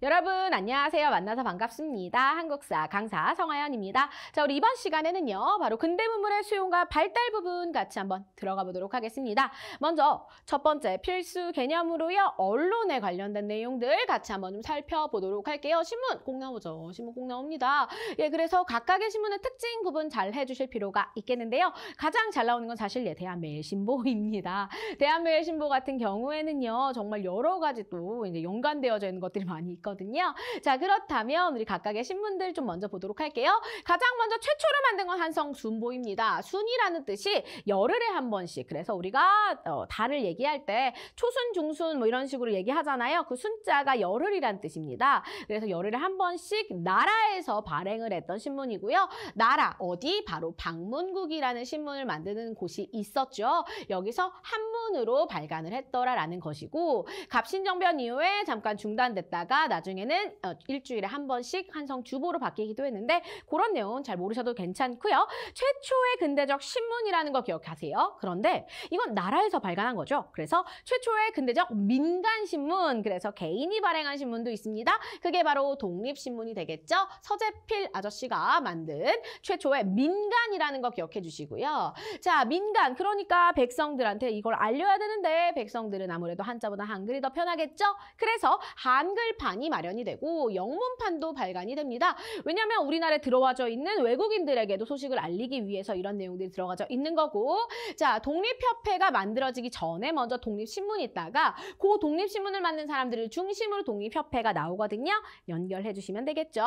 여러분 안녕하세요. 만나서 반갑습니다. 한국사 강사 성하연입니다. 자, 우리 이번 시간에는요. 바로 근대문물의 수용과 발달 부분 같이 한번 들어가 보도록 하겠습니다. 먼저 첫 번째 필수 개념으로요. 언론에 관련된 내용들 같이 한번 좀 살펴보도록 할게요. 신문 꼭 나오죠. 신문 꼭 나옵니다. 예, 그래서 각각의 신문의 특징 부분 잘 해주실 필요가 있겠는데요. 가장 잘 나오는 건 사실 대한매일신보입니다. 대한매일신보 같은 경우에는요. 정말 여러 가지 또 이제 연관되어져 있는 것들이 많이 있거든요. 자, 그렇다면 우리 각각의 신문들 좀 먼저 보도록 할게요. 가장 먼저 최초로 만든 건 한성순보입니다. 순이라는 뜻이 열흘에 한 번씩. 그래서 우리가 달을 얘기할 때 초순, 중순 뭐 이런 식으로 얘기하잖아요. 그 순자가 열흘이라는 뜻입니다. 그래서 열흘에 한 번씩 나라에서 발행을 했던 신문이고요. 나라 어디? 바로 방문국이라는 신문을 만드는 곳이 있었죠. 여기서 한문으로 발간을 했더라라는 것이고 갑신정변 이후에 잠깐 중단됐다가 나중에는 일주일에 한 번씩 한성주보로 바뀌기도 했는데 그런 내용은 잘 모르셔도 괜찮고요. 최초의 근대적 신문이라는 거 기억하세요. 그런데 이건 나라에서 발간한 거죠. 그래서 최초의 근대적 민간신문, 그래서 개인이 발행한 신문도 있습니다. 그게 바로 독립신문이 되겠죠. 서재필 아저씨가 만든 최초의 민간이라는 거 기억해 주시고요. 자, 민간, 그러니까 백성들한테 이걸 알려야 되는데 백성들은 아무래도 한자보다 한글이 더 편하겠죠. 그래서 한글판이 마련이 되고 영문판도 발간이 됩니다. 왜냐하면 우리나라에 들어와져 있는 외국인들에게도 소식을 알리기 위해서 이런 내용들이 들어가져 있는 거고, 자, 독립협회가 만들어지기 전에 먼저 독립신문이 있다가 그 독립신문을 만든 사람들을 중심으로 독립협회가 나오거든요. 연결해 주시면 되겠죠.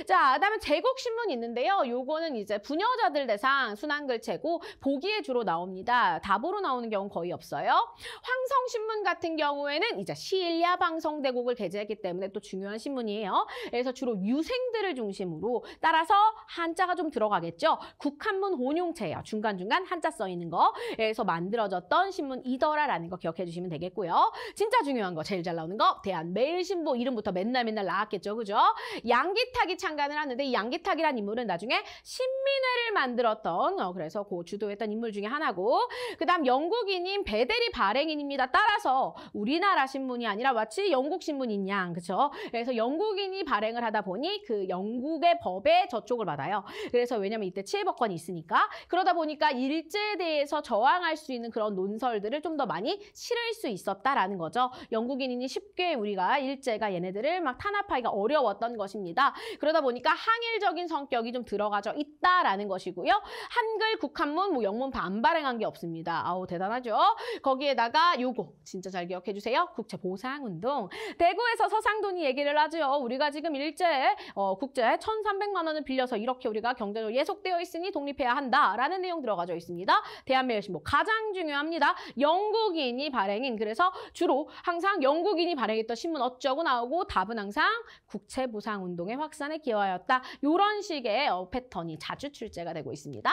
자, 그다음에 제국신문이 있는데요. 요거는 이제 부녀자들 대상 순한글체고 보기에 주로 나옵니다. 답으로 나오는 경우는 거의 없어요. 황성신문 같은 경우에는 이제 신야방성대국을 게재했기 때문에 또 중요한 신문이에요. 그래서 주로 유생들을 중심으로, 따라서 한자가 좀 들어가겠죠. 국한문 혼용체예요. 중간중간 한자 써 있는 거. 그래서 만들어졌던 신문이더라라는 거 기억해 주시면 되겠고요. 진짜 중요한 거, 제일 잘 나오는 거, 대한매일신보 이름부터 맨날 나왔겠죠. 그죠? 양기탁이 창간을 하는데 이 양기탁이라는 인물은 나중에 신민회를 만들었던 그래서 그 주도했던 인물 중에 하나고, 그 다음 영국인인 베데리 발행인입니다. 따라서 우리나라 신문이 아니라 마치 영국 신문인 양, 그쵸? 그래서 영국인이 발행을 하다 보니 그 영국의 법에 저촉을 받아요. 그래서 왜냐면 이때 치해법권이 있으니까, 그러다 보니까 일제에 대해서 저항할 수 있는 그런 논설들을 좀 더 많이 실을 수 있었다라는 거죠. 영국인이 쉽게 우리가 일제가 얘네들을 막 탄압하기가 어려웠던 것입니다. 그러다 보니까 항일적인 성격이 좀 들어가져 있다라는 것이고요. 한글, 국한문, 뭐 영문판 안 발행한 게 없습니다. 아우, 대단하죠? 거기에다가 요거 진짜 잘 기억해 주세요. 국채보상운동. 대구에서 서상돈이 얘기를 하죠. 우리가 지금 일제 국제 1,300만 원을 빌려서 이렇게 우리가 경제적으로 예속되어 있으니 독립해야 한다라는 내용 들어가져 있습니다. 대한매일신보 가장 중요합니다. 영국인이 발행인, 그래서 주로 항상 영국인이 발행했던 신문 어쩌고 나오고 답은 항상 국채보상운동의 확산에 기여하였다. 이런 식의 패턴이 자주 출제가 되고 있습니다.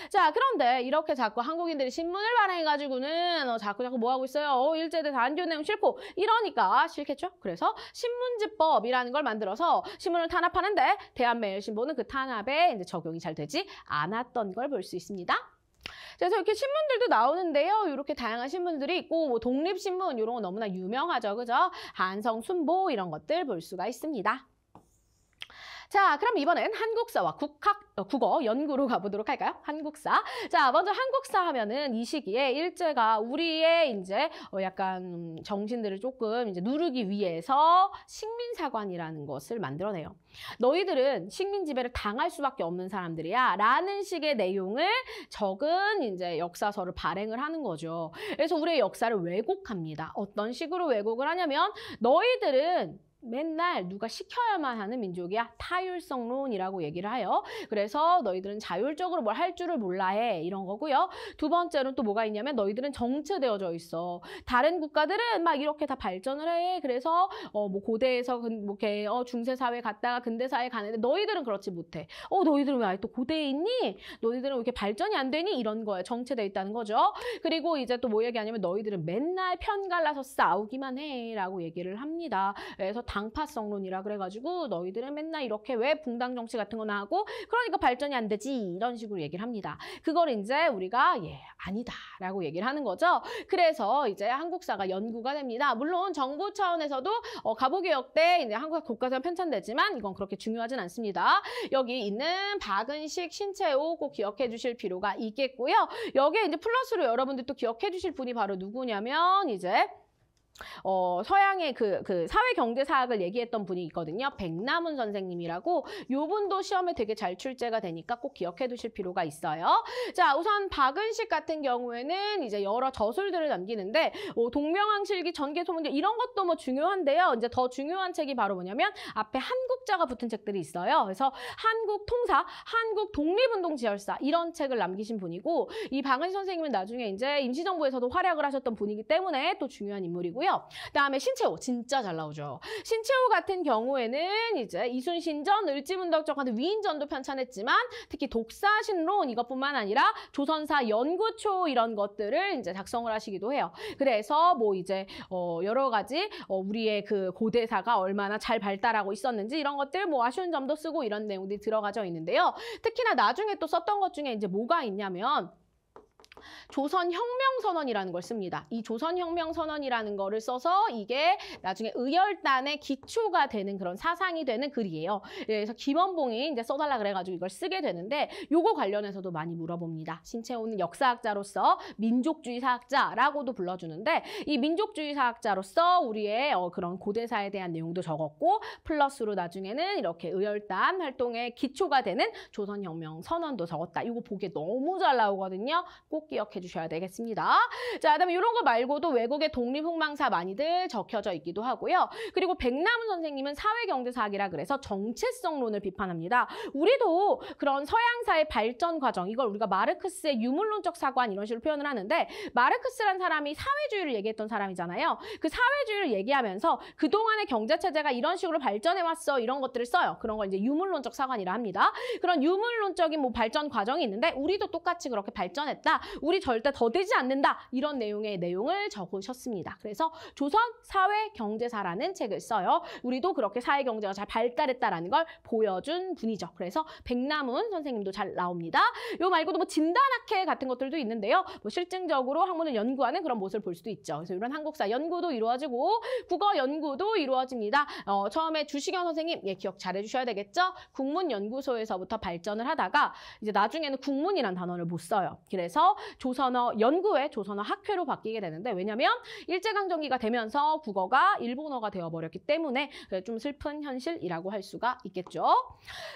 자, 그런데 이렇게 자꾸 한국인들이 신문을 발행해가지고는 자꾸 뭐 하고 있어요? 일제에 대해서 안 좋은 내용 싫고 이러니까 싫겠죠? 그래서 신문지법이라는 걸 만들어서 신문을 탄압하는데 대한매일신보는 그 탄압에 이제 적용이 잘 되지 않았던 걸 볼 수 있습니다. 그래서 이렇게 신문들도 나오는데요. 이렇게 다양한 신문들이 있고, 뭐 독립신문 이런 거 너무나 유명하죠. 그죠? 한성순보 이런 것들 볼 수가 있습니다. 자, 그럼 이번엔 한국사와 국어 연구로 가보도록 할까요? 한국사. 자, 먼저 한국사 하면은 이 시기에 일제가 우리의 이제 약간 정신들을 조금 이제 누르기 위해서 식민사관이라는 것을 만들어내요. 너희들은 식민지배를 당할 수밖에 없는 사람들이야 라는 식의 내용을 적은 이제 역사서를 발행을 하는 거죠. 그래서 우리의 역사를 왜곡합니다. 어떤 식으로 왜곡을 하냐면, 너희들은 맨날 누가 시켜야만 하는 민족이야. 타율성론이라고 얘기를 해요. 그래서 너희들은 자율적으로 뭘 할 줄을 몰라 해. 이런 거고요. 두 번째로는 또 뭐가 있냐면, 너희들은 정체되어져 있어. 다른 국가들은 막 이렇게 다 발전을 해. 그래서 뭐 고대에서 뭐 이렇게 중세사회 갔다가 근대사회 가는데 너희들은 그렇지 못해. 너희들은 왜 아직도 고대에 있니? 너희들은 왜 이렇게 발전이 안 되니? 이런 거예요. 정체되어 있다는 거죠. 그리고 이제 또 뭐 얘기하냐면, 너희들은 맨날 편 갈라서 싸우기만 해. 라고 얘기를 합니다. 그래서 당파성론이라 그래가지고 너희들은 맨날 이렇게 왜 붕당 정치 같은 거나 하고 그러니까 발전이 안 되지 이런 식으로 얘기를 합니다. 그걸 이제 우리가 아니다라고 얘기를 하는 거죠. 그래서 이제 한국사가 연구가 됩니다. 물론 정부 차원에서도 가보개혁 때 이제 한국사 교과서가 편찬되지만 이건 그렇게 중요하진 않습니다. 여기 있는 박은식, 신채호 꼭 기억해 주실 필요가 있겠고요. 여기에 이제 플러스로 여러분들 또 기억해 주실 분이 바로 누구냐면 이제 서양의 그 사회경제사학을 얘기했던 분이 있거든요. 백남훈 선생님이라고 요 분도 시험에 되게 잘 출제가 되니까 꼭 기억해 두실 필요가 있어요. 자, 우선 박은식 같은 경우에는 이제 여러 저술들을 남기는데 동명항실기, 전개소문제 이런 것도 뭐 중요한데요. 이제 더 중요한 책이 바로 뭐냐면 앞에 한국자가 붙은 책들이 있어요. 그래서 한국통사, 한국독립운동지열사 이런 책을 남기신 분이고 이 박은식 선생님은 나중에 이제 임시정부에서도 활약을 하셨던 분이기 때문에 또 중요한 인물이고요. 그다음에 신채호 진짜 잘 나오죠. 신채호 같은 경우에는 이제 이순신전, 을지문덕적 같은 위인전도 편찬했지만 특히 독사신론 이것뿐만 아니라 조선사 연구초 이런 것들을 이제 작성을 하시기도 해요. 그래서 뭐 이제 여러 가지 우리의 그 고대사가 얼마나 잘 발달하고 있었는지 이런 것들 뭐 아쉬운 점도 쓰고 이런 내용들이 들어가져 있는데요. 특히나 나중에 또 썼던 것 중에 이제 뭐가 있냐면 조선혁명선언이라는 걸 씁니다. 이 조선혁명선언이라는 거를 써서 이게 나중에 의열단의 기초가 되는 그런 사상이 되는 글이에요. 그래서 김원봉이 이제 써달라 그래가지고 이걸 쓰게 되는데 요거 관련해서도 많이 물어봅니다. 신채호는 역사학자로서 민족주의 사학자라고도 불러주는데 이 민족주의 사학자로서 우리의 그런 고대사에 대한 내용도 적었고 플러스로 나중에는 이렇게 의열단 활동의 기초가 되는 조선혁명선언도 적었다. 이거 보기에 너무 잘 나오거든요. 꼭 기억해 주셔야 되겠습니다. 자, 그다음에 이런 거 말고도 외국의 독립흥망사 많이들 적혀져 있기도 하고요. 그리고 백남훈 선생님은 사회경제사학이라 그래서 정체성론을 비판합니다. 우리도 그런 서양사의 발전 과정, 이걸 우리가 마르크스의 유물론적 사관 이런 식으로 표현을 하는데 마르크스란 사람이 사회주의를 얘기했던 사람이잖아요. 그 사회주의를 얘기하면서 그동안의 경제체제가 이런 식으로 발전해왔어 이런 것들을 써요. 그런 걸 이제 유물론적 사관이라 합니다. 그런 유물론적인 뭐 발전 과정이 있는데 우리도 똑같이 그렇게 발전했다. 우리 절대 더되지 않는다. 이런 내용의 내용을 적으셨습니다. 그래서 조선 사회경제사라는 책을 써요. 우리도 그렇게 사회경제가 잘 발달했다라는 걸 보여준 분이죠. 그래서 백남훈 선생님도 잘 나옵니다. 요 말고도 뭐 진단학회 같은 것들도 있는데요. 뭐 실증적으로 학문을 연구하는 그런 모습을 볼 수도 있죠. 그래서 이런 한국사 연구도 이루어지고 국어 연구도 이루어집니다. 처음에 주시경 선생님 기억 잘 해주셔야 되겠죠. 국문연구소에서부터 발전을 하다가 이제 나중에는 국문이란 단어를 못 써요. 그래서 조선어 연구회, 조선어 학회로 바뀌게 되는데 왜냐면 일제강점기가 되면서 국어가 일본어가 되어버렸기 때문에 좀 슬픈 현실이라고 할 수가 있겠죠.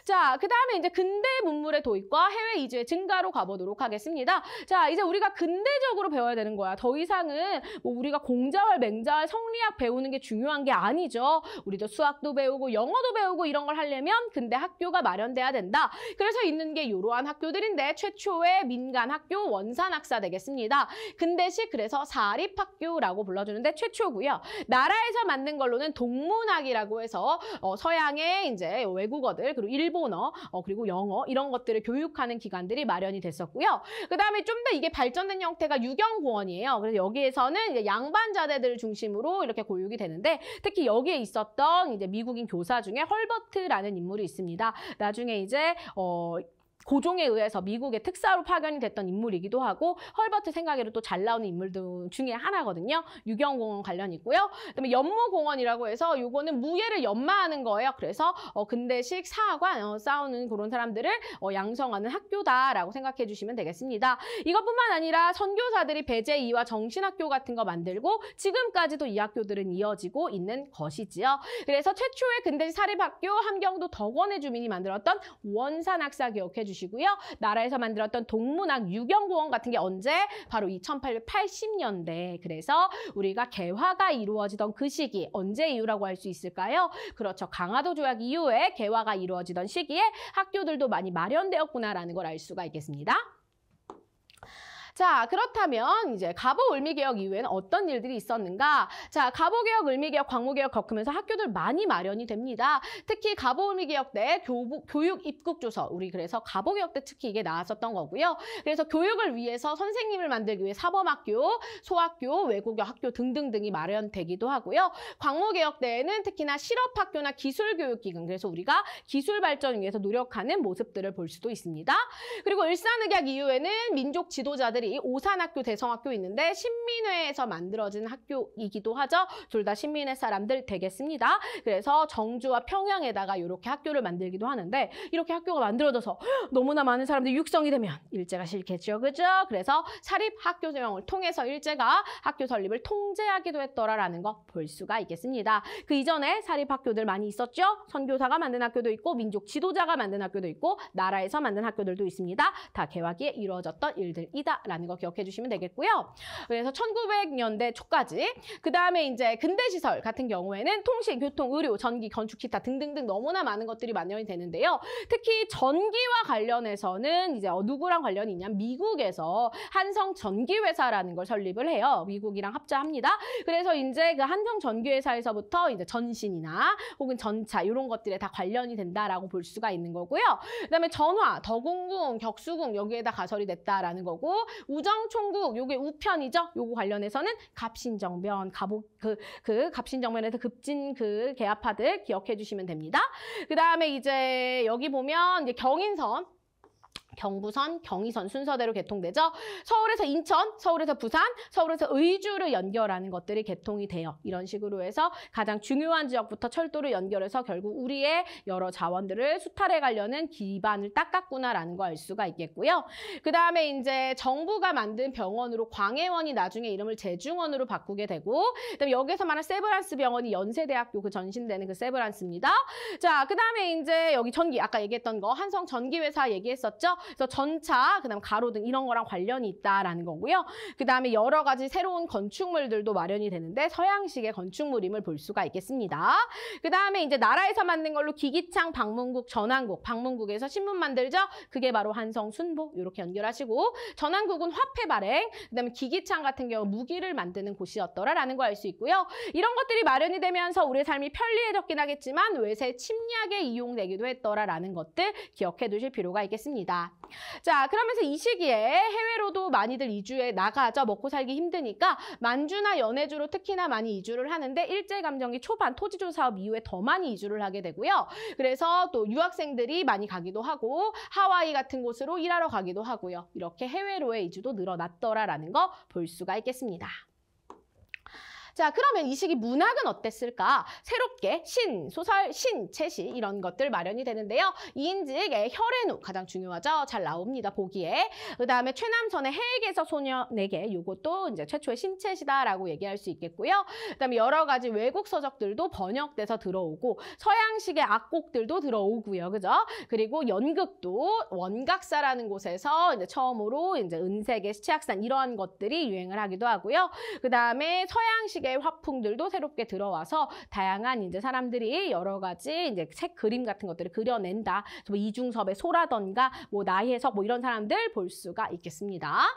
자, 그 다음에 이제 근대 문물의 도입과 해외 이주의 증가로 가보도록 하겠습니다. 자, 이제 우리가 근대적으로 배워야 되는 거야. 더 이상은 뭐 우리가 공자월, 맹자월, 성리학 배우는 게 중요한 게 아니죠. 우리도 수학도 배우고 영어도 배우고 이런 걸 하려면 근대 학교가 마련돼야 된다. 그래서 있는 게 이러한 학교들인데 최초의 민간 학교 원산학사 되겠습니다. 근대식 그래서 사립학교라고 불러주는데 최초고요. 나라에서 만든 걸로는 동문학이라고 해서 서양의 이제 외국어들 그리고 일본어 그리고 영어 이런 것들을 교육하는 기관들이 마련이 됐었고요. 그 다음에 좀 더 이게 발전된 형태가 유경공원이에요. 그래서 여기에서는 이제 양반자대들을 중심으로 이렇게 교육이 되는데 특히 여기에 있었던 이제 미국인 교사 중에 헐버트라는 인물이 있습니다. 나중에 이제 고종에 의해서 미국의 특사로 파견이 됐던 인물이기도 하고 헐버트 생각에도 또 잘 나오는 인물들 중에 하나거든요. 유경공원 관련 있고요. 그다음에 연무공원이라고 해서 요거는 무예를 연마하는 거예요. 그래서 근대식 사관 싸우는 그런 사람들을 양성하는 학교다라고 생각해 주시면 되겠습니다. 이것뿐만 아니라 선교사들이 배제이와 정신학교 같은 거 만들고 지금까지도 이 학교들은 이어지고 있는 것이지요. 그래서 최초의 근대식 사립학교 함경도 덕원의 주민이 만들었던 원산학사 기억해 주시고요. 나라에서 만들었던 동문학 유경공원 같은 게 언제? 바로 1880년대. 그래서 우리가 개화가 이루어지던 그 시기 언제 이후라고 할 수 있을까요? 그렇죠. 강화도 조약 이후에 개화가 이루어지던 시기에 학교들도 많이 마련되었구나라는 걸 알 수가 있겠습니다. 자, 그렇다면 이제 갑오 을미개혁 이후에는 어떤 일들이 있었는가? 자, 갑오개혁, 을미개혁, 광무개혁 겪으면서 학교들 많이 마련이 됩니다. 특히 갑오 을미개혁 때 교육 입국조서, 우리 그래서 갑오개혁 때 특히 이게 나왔었던 거고요. 그래서 교육을 위해서 선생님을 만들기 위해 사범학교, 소학교, 외국어 학교 등등등이 마련되기도 하고요. 광무개혁 때에는 특히나 실업학교나 기술교육기관, 그래서 우리가 기술 발전을 위해서 노력하는 모습들을 볼 수도 있습니다. 그리고 일산의학 이후에는 민족 지도자들이 오산학교, 대성학교 있는데 신민회에서 만들어진 학교이기도 하죠. 둘 다 신민회 사람들 되겠습니다. 그래서 정주와 평양에다가 이렇게 학교를 만들기도 하는데 이렇게 학교가 만들어져서 너무나 많은 사람들이 육성이 되면 일제가 싫겠죠. 그죠? 그래서 사립학교 조형을 통해서 일제가 학교 설립을 통제하기도 했더라라는 거 볼 수가 있겠습니다. 그 이전에 사립학교들 많이 있었죠. 선교사가 만든 학교도 있고 민족 지도자가 만든 학교도 있고 나라에서 만든 학교들도 있습니다. 다 개화기에 이루어졌던 일들이다라는 거 기억해 주시면 되겠고요. 그래서 1900년대 초까지 그 다음에 이제 근대시설 같은 경우에는 통신, 교통, 의료, 전기, 건축, 기타 등등등 너무나 많은 것들이 마련이 되는데요. 특히 전기와 관련해서는 이제 누구랑 관련이 있냐면 미국에서 한성 전기회사라는 걸 설립을 해요. 미국이랑 합작합니다. 그래서 이제 그 한성 전기회사에서부터 이제 전신이나 혹은 전차 이런 것들에 다 관련이 된다라고 볼 수가 있는 거고요. 그다음에 전화, 더궁궁, 격수궁 여기에다 가설이 됐다라는 거고 우정총국 요게 우편이죠. 요거 관련해서는 갑신정변, 갑신정변에서 급진 그 계합파들 기억해 주시면 됩니다. 그다음에 이제 여기 보면 이제 경인선 경부선, 경의선 순서대로 개통되죠. 서울에서 인천, 서울에서 부산, 서울에서 의주를 연결하는 것들이 개통이 돼요. 이런 식으로 해서 가장 중요한 지역부터 철도를 연결해서 결국 우리의 여러 자원들을 수탈해 가려는 기반을 닦았구나라는 거 알 수가 있겠고요. 그 다음에 이제 정부가 만든 병원으로 광해원이 나중에 이름을 제중원으로 바꾸게 되고 그다음에 여기서 말하는 세브란스 병원이 연세대학교 그 전신되는 그 세브란스입니다. 자, 그 다음에 이제 여기 전기 아까 얘기했던 거 한성 전기회사 얘기했었죠. 그래서 전차, 그다음 가로등 이런 거랑 관련이 있다라는 거고요. 그다음에 여러 가지 새로운 건축물들도 마련이 되는데 서양식의 건축물임을 볼 수가 있겠습니다. 그다음에 이제 나라에서 만든 걸로 기기창, 방문국, 전환국, 방문국에서 신문 만들죠. 그게 바로 한성, 순복 이렇게 연결하시고 전환국은 화폐 발행, 그다음에 기기창 같은 경우 무기를 만드는 곳이었더라라는 거 알 수 있고요. 이런 것들이 마련이 되면서 우리의 삶이 편리해졌긴 하겠지만 외세 침략에 이용되기도 했더라라는 것들 기억해 두실 필요가 있겠습니다. 자, 그러면서 이 시기에 해외로도 많이들 이주해 나가죠. 먹고 살기 힘드니까 만주나 연해주로 특히나 많이 이주를 하는데 일제감정기 초반 토지조 사업 이후에 더 많이 이주를 하게 되고요. 그래서 또 유학생들이 많이 가기도 하고 하와이 같은 곳으로 일하러 가기도 하고요. 이렇게 해외로의 이주도 늘어났더라라는 거 볼 수가 있겠습니다. 자, 그러면 이 시기 문학은 어땠을까? 새롭게 신, 소설, 신, 채시 이런 것들 마련이 되는데요. 이인직의 혈앤우 가장 중요하죠. 잘 나옵니다. 보기에. 그다음에 최남선의 해에게서 소년에게 이것도 이제 최초의 신채시다라고 얘기할 수 있겠고요. 그다음에 여러 가지 외국 서적들도 번역돼서 들어오고 서양식의 악곡들도 들어오고요. 그죠? 그리고 연극도 원각사라는 곳에서 이제 처음으로 이제 은색의 시체학산 이러한 것들이 유행을 하기도 하고요. 그다음에 서양식의 화풍들도 새롭게 들어와서 다양한 이제 사람들이 여러 가지 이제 색 그림 같은 것들을 그려낸다. 뭐 이중섭의 소라던가 뭐 나혜석 뭐 이런 사람들 볼 수가 있겠습니다.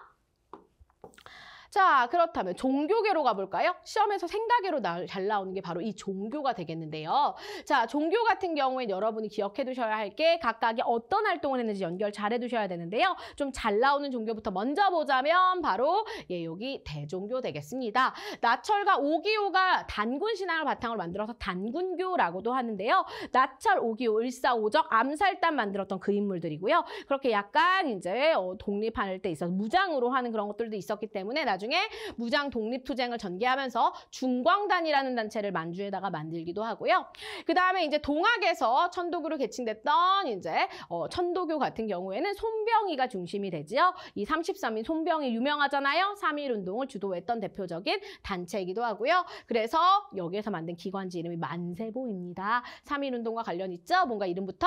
자, 그렇다면 종교계로 가볼까요? 시험에서 생가계로 잘 나오는 게 바로 이 종교가 되겠는데요. 자, 종교 같은 경우엔 여러분이 기억해 두셔야 할 게 각각이 어떤 활동을 했는지 연결 잘 해두셔야 되는데요. 좀 잘 나오는 종교부터 먼저 보자면 바로 여기 대종교 되겠습니다. 나철과 오기오가 단군 신앙을 바탕으로 만들어서 단군교라고도 하는데요. 나철, 오기오, 을사오적, 암살단 만들었던 그 인물들이고요. 그렇게 약간 이제 독립할 때 있어서 무장으로 하는 그런 것들도 있었기 때문에 나중에 무장 독립투쟁을 전개하면서 중광단이라는 단체를 만주에다가 만들기도 하고요. 그 다음에 이제 동학에서 천도교로 개칭됐던 이제 천도교 같은 경우에는 손병희가 중심이 되지요. 이 33인 손병희 유명하잖아요. 3.1운동을 주도했던 대표적인 단체이기도 하고요. 그래서 여기에서 만든 기관지 이름이 만세보입니다. 3.1운동과 관련 있죠? 뭔가 이름부터.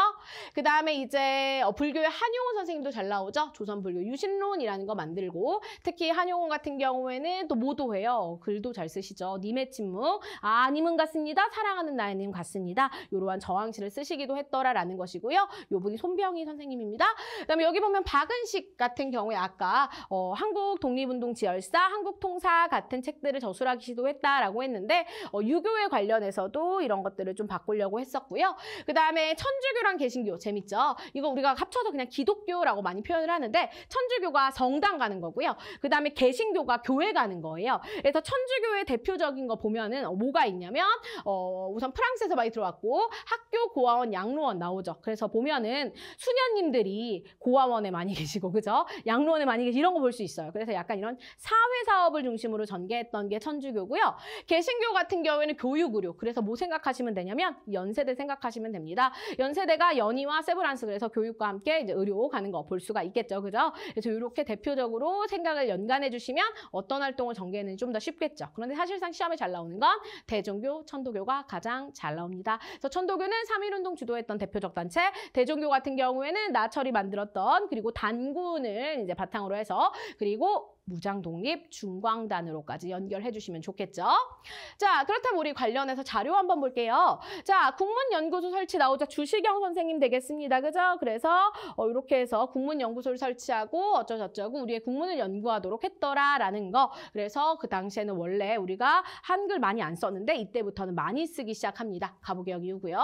그 다음에 이제 불교의 한용운 선생님도 잘 나오죠. 조선불교 유신론이라는 거 만들고 특히 한용운 같은 경우에는 또 모도해요. 글도 잘 쓰시죠. 님의 침묵. 아, 님은 같습니다. 사랑하는 나의 님 같습니다. 이러한 저항시를 쓰시기도 했더라라는 것이고요. 요분이 손병희 선생님입니다. 그다음에 여기 보면 박은식 같은 경우에 아까 한국 독립운동 지열사, 한국통사 같은 책들을 저술하기 시도했다라고 했는데 유교에 관련해서도 이런 것들을 좀 바꾸려고 했었고요. 그다음에 천주교랑 개신교 재밌죠? 이거 우리가 합쳐서 그냥 기독교라고 많이 표현을 하는데 천주교가 성당 가는 거고요. 그다음에 개신교가 교회 가는 거예요. 그래서 천주교의 대표적인 거 보면은 뭐가 있냐면 우선 프랑스에서 많이 들어왔고 학교, 고아원, 양로원 나오죠. 그래서 보면은 수녀님들이 고아원에 많이 계시고 그죠? 양로원에 많이 계시고 이런 거 볼 수 있어요. 그래서 약간 이런 사회 사업을 중심으로 전개했던 게 천주교고요. 개신교 같은 경우에는 교육 의료. 그래서 뭐 생각하시면 되냐면 연세대 생각하시면 됩니다. 연세대가 연희와 세브란스 그래서 교육과 함께 이제 의료 가는 거 볼 수가 있겠죠. 그죠? 그래서 이렇게 대표적으로 생각을 연관해 주시면 어떤 활동을 전개했는지 좀 더 쉽겠죠. 그런데 사실상 시험에 잘 나오는 건 대종교, 천도교가 가장 잘 나옵니다. 그래서 천도교는 3.1운동 주도했던 대표적 단체, 대종교 같은 경우에는 나철이 만들었던 그리고 단군을 이제 바탕으로 해서 그리고 무장 독립 중광단으로까지 연결해 주시면 좋겠죠. 자, 그렇다면 우리 관련해서 자료 한번 볼게요. 자, 국문연구소 설치 나오죠. 주시경 선생님 되겠습니다. 그죠? 그래서 이렇게 해서 국문연구소를 설치하고 어쩌고저쩌고 우리의 국문을 연구하도록 했더라라는 거. 그래서 그 당시에는 원래 우리가 한글 많이 안 썼는데 이때부터는 많이 쓰기 시작합니다. 가부개혁 이후고요.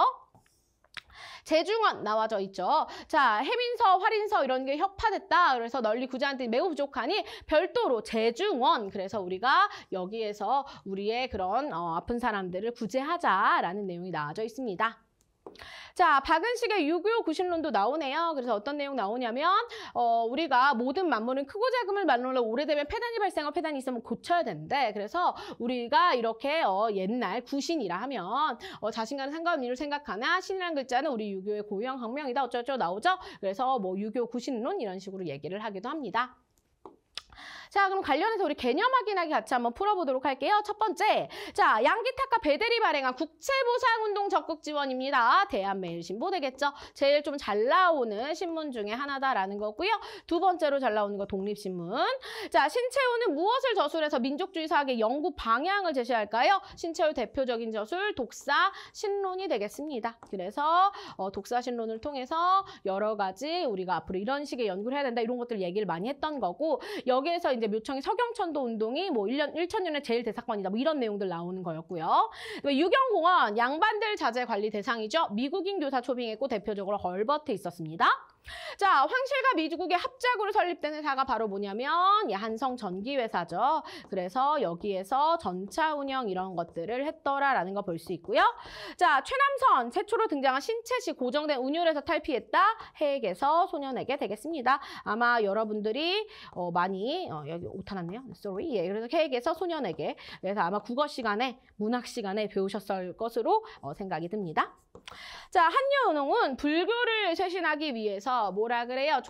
재중원 나와져 있죠. 자, 해민서, 활인서 이런 게 혁파됐다. 그래서 널리 구제하는 매우 부족하니 별도로 재중원. 그래서 우리가 여기에서 우리의 그런 아픈 사람들을 구제하자라는 내용이 나와져 있습니다. 자, 박은식의 유교 구신론도 나오네요. 그래서 어떤 내용 나오냐면 우리가 모든 만물은 크고 작음을 말로 오래되면 폐단이 발생하고 폐단이 있으면 고쳐야 되는데 그래서 우리가 이렇게 옛날 구신이라 하면 자신과는 상관없는 일을 생각하나 신이라는 글자는 우리 유교의 고유형 혁명이다 어쩌고저쩌고 나오죠. 그래서 뭐 유교 구신론 이런 식으로 얘기를 하기도 합니다. 자, 그럼 관련해서 우리 개념 확인하기 같이 한번 풀어보도록 할게요. 첫 번째, 자, 양기탁과 배대리 발행한 국채보상운동 적극 지원입니다. 대한매일신보 되겠죠. 제일 좀 잘 나오는 신문 중에 하나다라는 거고요. 두 번째로 잘 나오는 거 독립신문. 자, 신채호는 무엇을 저술해서 민족주의 사학의 연구 방향을 제시할까요? 신채호 대표적인 저술 독사 신론이 되겠습니다. 그래서 독사 신론을 통해서 여러 가지 우리가 앞으로 이런 식의 연구를 해야 된다 이런 것들 얘기를 많이 했던 거고 여기에서 이제 묘청의 서경천도 운동이 뭐 1000년에 제일 대사건이다. 뭐 이런 내용들 나오는 거였고요. 유경공원 양반들 자재 관리 대상이죠. 미국인 교사 초빙했고 대표적으로 헐버트 있었습니다. 자, 황실과 미국의 합작으로 설립된 회사가 바로 뭐냐면 한성 전기회사죠. 그래서 여기에서 전차 운영 이런 것들을 했더라라는 거 볼 수 있고요. 자, 최남선 최초로 등장한 신체시 고정된 운율에서 탈피했다. 해액에서 소년에게 되겠습니다. 아마 여러분들이 많이 여기 오타 났네요. sorry. 예, 그래서 해액에서 소년에게 그래서 아마 국어 시간에 문학 시간에 배우셨을 것으로 생각이 듭니다. 자, 한여운동은 불교를 쇄신하기 위해서 뭐라 그래요?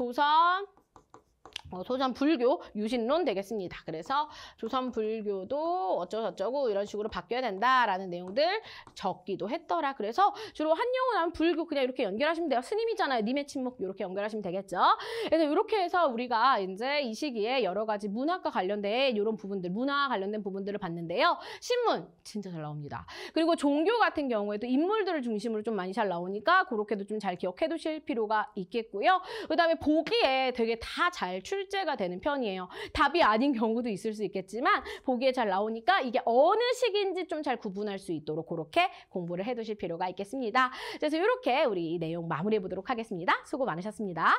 조선 불교 유신론 되겠습니다. 그래서 조선 불교도 어쩌고저쩌고 이런 식으로 바뀌어야 된다라는 내용들 적기도 했더라. 그래서 주로 한용운 하면 불교 그냥 이렇게 연결하시면 돼요. 스님이잖아요. 님의 침묵 이렇게 연결하시면 되겠죠. 그래서 이렇게 해서 우리가 이제 이 시기에 여러 가지 문학과 관련된 이런 부분들, 문화와 관련된 부분들을 봤는데요. 신문 진짜 잘 나옵니다. 그리고 종교 같은 경우에도 인물들을 중심으로 좀 많이 잘 나오니까 그렇게도 좀 잘 기억해 두실 필요가 있겠고요. 그다음에 보기에 되게 다 잘 출제가 되는 편이에요. 답이 아닌 경우도 있을 수 있겠지만 보기에 잘 나오니까 이게 어느 시기인지 좀 잘 구분할 수 있도록 그렇게 공부를 해두실 필요가 있겠습니다. 그래서 이렇게 우리 이 내용 마무리해 보도록 하겠습니다. 수고 많으셨습니다.